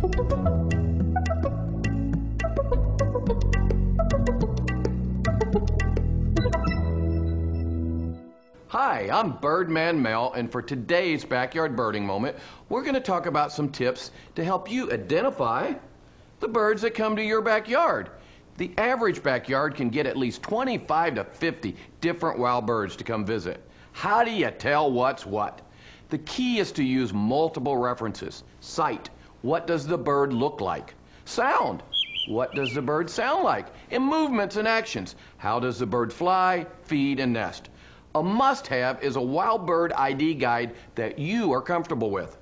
Hi, I'm Birdman Mel, and for today's Backyard Birding Moment, we're going to talk about some tips to help you identify the birds that come to your backyard. The average backyard can get at least 25 to 50 different wild birds to come visit. How do you tell what's what? The key is to use multiple references. Sight, what does the bird look like? Sound, what does the bird sound like? And movements and actions, how does the bird fly, feed, and nest? A must-have is a wild bird ID guide that you are comfortable with.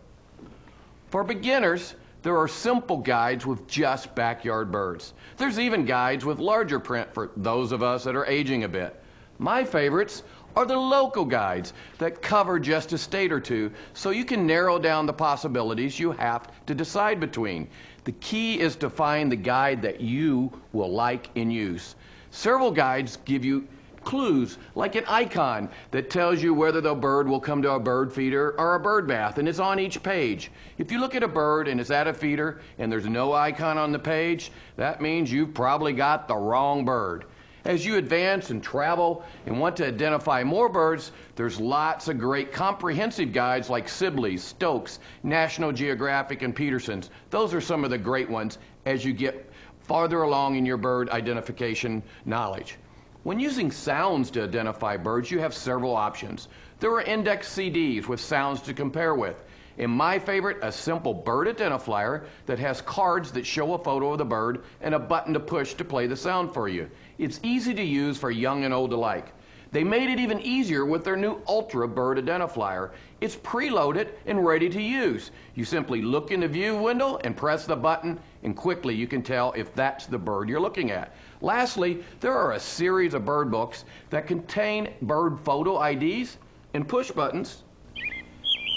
For beginners, there are simple guides with just backyard birds. There's even guides with larger print for those of us that are aging a bit. My favorites are the local guides that cover just a state or two, so you can narrow down the possibilities you have to decide between. The key is to find the guide that you will like and use. Several guides give you clues, like an icon that tells you whether the bird will come to a bird feeder or a bird bath, and it's on each page. If you look at a bird and it's at a feeder and there's no icon on the page, that means you've probably got the wrong bird. As you advance and travel and want to identify more birds, there's lots of great comprehensive guides like Sibley's, Stokes, National Geographic, and Peterson's. Those are some of the great ones as you get farther along in your bird identification knowledge. When using sounds to identify birds, you have several options. There are index CDs with sounds to compare with. And my favorite, a simple bird identifier that has cards that show a photo of the bird and a button to push to play the sound for you. It's easy to use for young and old alike. They made it even easier with their new Ultra Bird Identifier. It's preloaded and ready to use. You simply look in the view window and press the button, and quickly you can tell if that's the bird you're looking at. Lastly, there are a series of bird books that contain bird photo IDs and push buttons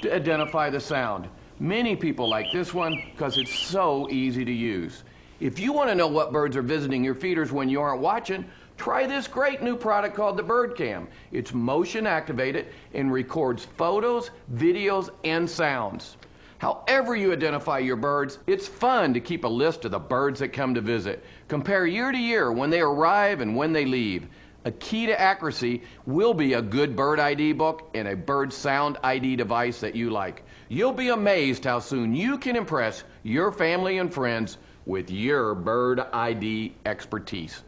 to identify the sound. Many people like this one because it's so easy to use. If you want to know what birds are visiting your feeders when you aren't watching, try this great new product called the Bird Cam. It's motion activated and records photos, videos, and sounds. However you identify your birds, it's fun to keep a list of the birds that come to visit. Compare year to year when they arrive and when they leave. A key to accuracy will be a good bird ID book and a bird sound ID device that you like. You'll be amazed how soon you can impress your family and friends with your bird ID expertise.